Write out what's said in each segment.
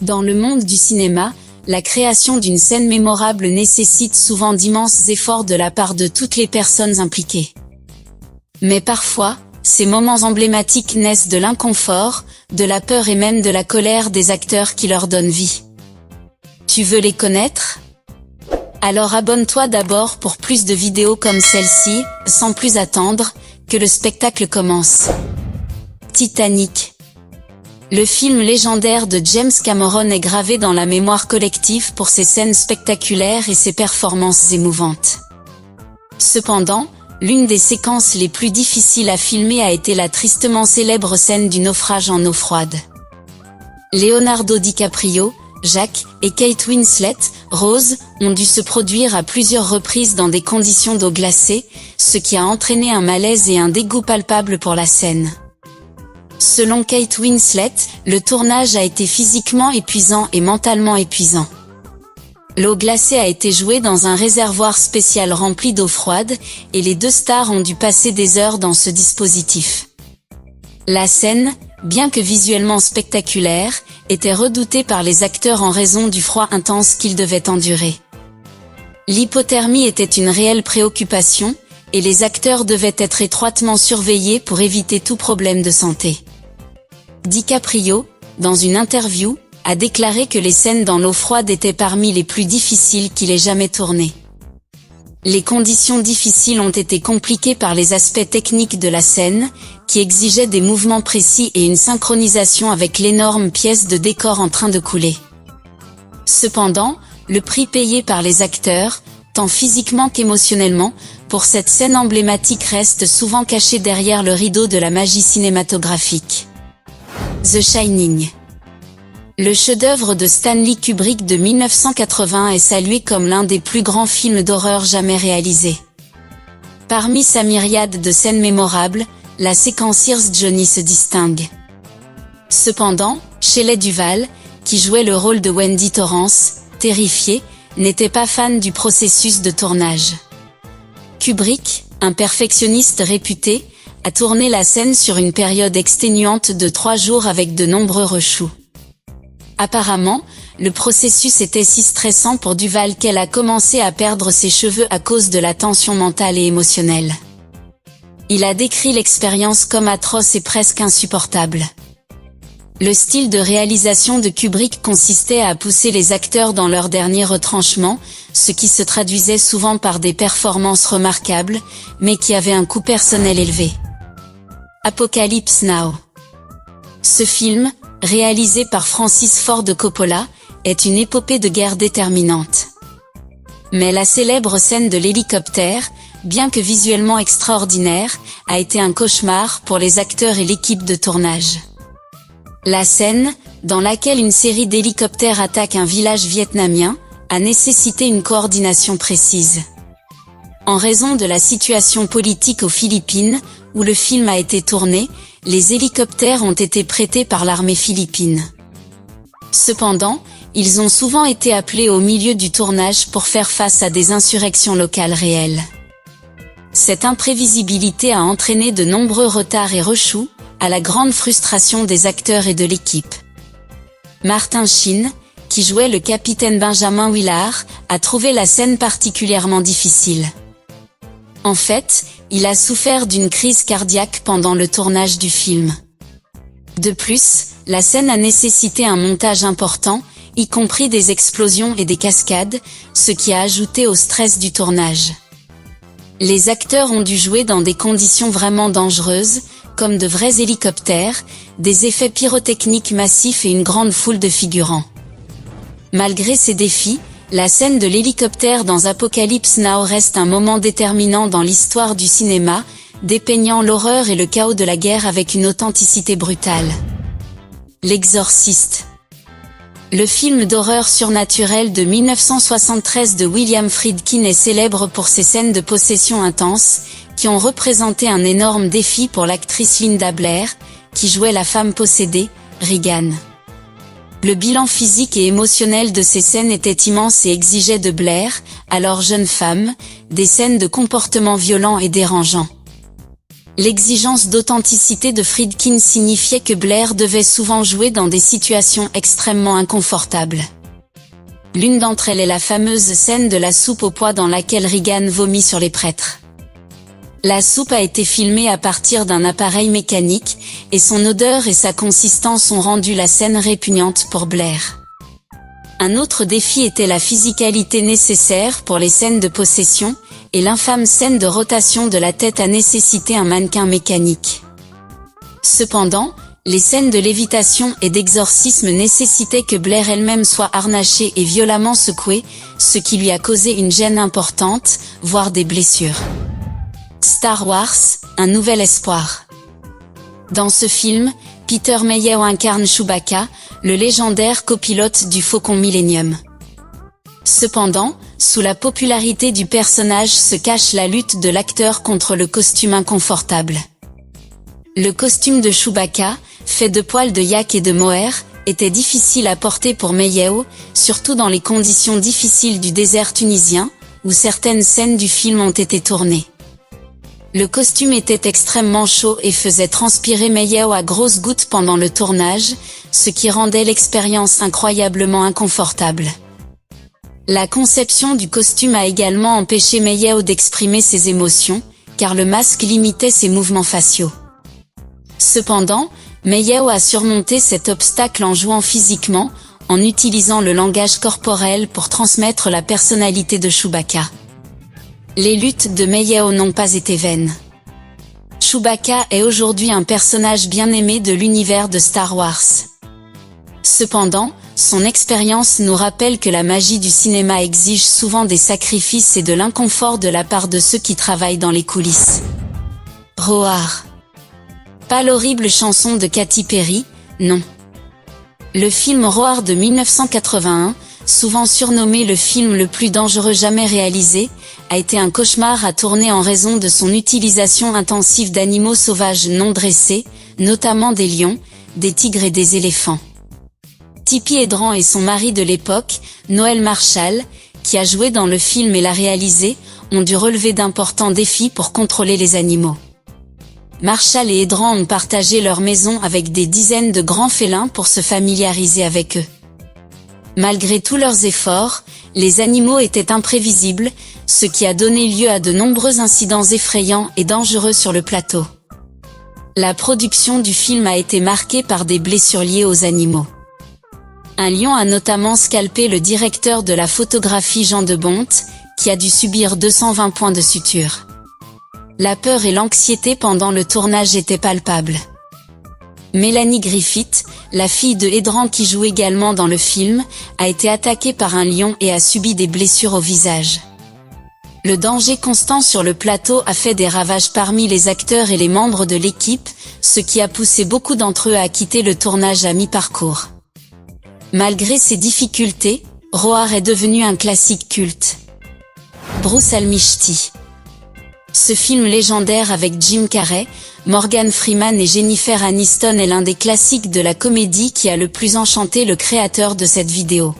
Dans le monde du cinéma, la création d'une scène mémorable nécessite souvent d'immenses efforts de la part de toutes les personnes impliquées. Mais parfois, ces moments emblématiques naissent de l'inconfort, de la peur et même de la colère des acteurs qui leur donnent vie. Tu veux les connaître? Alors abonne-toi d'abord pour plus de vidéos comme celle-ci, sans plus attendre, que le spectacle commence. Titanic. Le film légendaire de James Cameron est gravé dans la mémoire collective pour ses scènes spectaculaires et ses performances émouvantes. Cependant, l'une des séquences les plus difficiles à filmer a été la tristement célèbre scène du naufrage en eau froide. Leonardo DiCaprio, Jack et Kate Winslet, Rose, ont dû se produire à plusieurs reprises dans des conditions d'eau glacée, ce qui a entraîné un malaise et un dégoût palpable pour la scène. Selon Kate Winslet, le tournage a été physiquement épuisant et mentalement épuisant. L'eau glacée a été jouée dans un réservoir spécial rempli d'eau froide, et les deux stars ont dû passer des heures dans ce dispositif. La scène, bien que visuellement spectaculaire, était redoutée par les acteurs en raison du froid intense qu'ils devaient endurer. L'hypothermie était une réelle préoccupation, et les acteurs devaient être étroitement surveillés pour éviter tout problème de santé. DiCaprio, dans une interview, a déclaré que les scènes dans l'eau froide étaient parmi les plus difficiles qu'il ait jamais tournées. Les conditions difficiles ont été compliquées par les aspects techniques de la scène, qui exigeaient des mouvements précis et une synchronisation avec l'énorme pièce de décor en train de couler. Cependant, le prix payé par les acteurs, tant physiquement qu'émotionnellement, pour cette scène emblématique reste souvent caché derrière le rideau de la magie cinématographique. The Shining. Le chef-d'œuvre de Stanley Kubrick de 1980 est salué comme l'un des plus grands films d'horreur jamais réalisés. Parmi sa myriade de scènes mémorables, la séquence Here's Johnny se distingue. Cependant, Shelley Duvall, qui jouait le rôle de Wendy Torrance, terrifiée, n'était pas fan du processus de tournage. Kubrick, un perfectionniste réputé, a tourné la scène sur une période exténuante de 3 jours avec de nombreux reshoots. Apparemment, le processus était si stressant pour Duvall qu'elle a commencé à perdre ses cheveux à cause de la tension mentale et émotionnelle. Il a décrit l'expérience comme atroce et presque insupportable. Le style de réalisation de Kubrick consistait à pousser les acteurs dans leur dernier retranchement, ce qui se traduisait souvent par des performances remarquables, mais qui avaient un coût personnel élevé. Apocalypse Now. Ce film, réalisé par Francis Ford Coppola, est une épopée de guerre déterminante. Mais la célèbre scène de l'hélicoptère, bien que visuellement extraordinaire, a été un cauchemar pour les acteurs et l'équipe de tournage. La scène, dans laquelle une série d'hélicoptères attaque un village vietnamien, a nécessité une coordination précise. En raison de la situation politique aux Philippines, où le film a été tourné, les hélicoptères ont été prêtés par l'armée philippine. Cependant, ils ont souvent été appelés au milieu du tournage pour faire face à des insurrections locales réelles. Cette imprévisibilité a entraîné de nombreux retards et reshoots, à la grande frustration des acteurs et de l'équipe. Martin Sheen, qui jouait le capitaine Benjamin Willard, a trouvé la scène particulièrement difficile. En fait, il a souffert d'une crise cardiaque pendant le tournage du film. De plus, la scène a nécessité un montage important, y compris des explosions et des cascades, ce qui a ajouté au stress du tournage. Les acteurs ont dû jouer dans des conditions vraiment dangereuses, comme de vrais hélicoptères, des effets pyrotechniques massifs et une grande foule de figurants. Malgré ces défis, la scène de l'hélicoptère dans Apocalypse Now reste un moment déterminant dans l'histoire du cinéma, dépeignant l'horreur et le chaos de la guerre avec une authenticité brutale. L'Exorciste. Le film d'horreur surnaturelle de 1973 de William Friedkin est célèbre pour ses scènes de possession intenses, qui ont représenté un énorme défi pour l'actrice Linda Blair, qui jouait la femme possédée, Regan. Le bilan physique et émotionnel de ces scènes était immense et exigeait de Blair, alors jeune femme, des scènes de comportement violent et dérangeant. L'exigence d'authenticité de Friedkin signifiait que Blair devait souvent jouer dans des situations extrêmement inconfortables. L'une d'entre elles est la fameuse scène de la soupe aux pois dans laquelle Regan vomit sur les prêtres. La soupe a été filmée à partir d'un appareil mécanique, et son odeur et sa consistance ont rendu la scène répugnante pour Blair. Un autre défi était la physicalité nécessaire pour les scènes de possession, et l'infâme scène de rotation de la tête a nécessité un mannequin mécanique. Cependant, les scènes de lévitation et d'exorcisme nécessitaient que Blair elle-même soit harnachée et violemment secouée, ce qui lui a causé une gêne importante, voire des blessures. Star Wars, un nouvel espoir. Dans ce film, Peter Mayhew incarne Chewbacca, le légendaire copilote du Faucon Millenium. Cependant, sous la popularité du personnage se cache la lutte de l'acteur contre le costume inconfortable. Le costume de Chewbacca, fait de poils de yak et de mohair, était difficile à porter pour Mayhew, surtout dans les conditions difficiles du désert tunisien, où certaines scènes du film ont été tournées. Le costume était extrêmement chaud et faisait transpirer Mayhew à grosses gouttes pendant le tournage, ce qui rendait l'expérience incroyablement inconfortable. La conception du costume a également empêché Mayhew d'exprimer ses émotions, car le masque limitait ses mouvements faciaux. Cependant, Mayhew a surmonté cet obstacle en jouant physiquement, en utilisant le langage corporel pour transmettre la personnalité de Chewbacca. Les luttes de Mayhew n'ont pas été vaines. Chewbacca est aujourd'hui un personnage bien aimé de l'univers de Star Wars. Cependant, son expérience nous rappelle que la magie du cinéma exige souvent des sacrifices et de l'inconfort de la part de ceux qui travaillent dans les coulisses. Roar. Pas l'horrible chanson de Katy Perry, non. Le film Roar de 1981, souvent surnommé le film le plus dangereux jamais réalisé, a été un cauchemar à tourner en raison de son utilisation intensive d'animaux sauvages non dressés, notamment des lions, des tigres et des éléphants. Tippi Hedren et son mari de l'époque, Noel Marshall, qui a joué dans le film et l'a réalisé, ont dû relever d'importants défis pour contrôler les animaux. Marshall et Hedren ont partagé leur maison avec des dizaines de grands félins pour se familiariser avec eux. Malgré tous leurs efforts, les animaux étaient imprévisibles, ce qui a donné lieu à de nombreux incidents effrayants et dangereux sur le plateau. La production du film a été marquée par des blessures liées aux animaux. Un lion a notamment scalpé le directeur de la photographie Jean de Bonte, qui a dû subir 220 points de suture. La peur et l'anxiété pendant le tournage étaient palpables. Melanie Griffith, la fille de Hedren qui joue également dans le film, a été attaquée par un lion et a subi des blessures au visage. Le danger constant sur le plateau a fait des ravages parmi les acteurs et les membres de l'équipe, ce qui a poussé beaucoup d'entre eux à quitter le tournage à mi-parcours. Malgré ces difficultés, Roar est devenu un classique culte. Bruce Almighty. Ce film légendaire avec Jim Carrey, Morgan Freeman et Jennifer Aniston est l'un des classiques de la comédie qui a le plus enchanté le créateur de cette vidéo.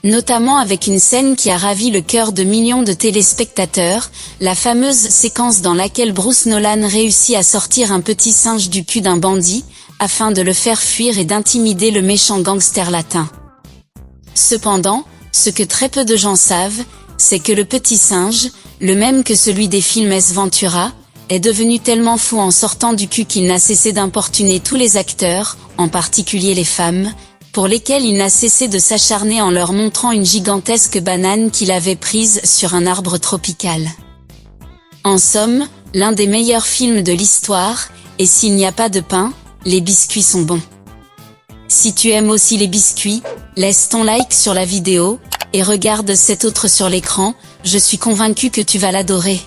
Notamment avec une scène qui a ravi le cœur de millions de téléspectateurs, la fameuse séquence dans laquelle Bruce Nolan réussit à sortir un petit singe du cul d'un bandit, afin de le faire fuir et d'intimider le méchant gangster latin. Cependant, ce que très peu de gens savent, c'est que le petit singe, le même que celui des films S. Ventura, est devenu tellement fou en sortant du cul qu'il n'a cessé d'importuner tous les acteurs, en particulier les femmes, pour lesquelles il n'a cessé de s'acharner en leur montrant une gigantesque banane qu'il avait prise sur un arbre tropical. En somme, l'un des meilleurs films de l'histoire, et s'il n'y a pas de pain, les biscuits sont bons. Si tu aimes aussi les biscuits, laisse ton like sur la vidéo, et regarde cet autre sur l'écran, je suis convaincue que tu vas l'adorer.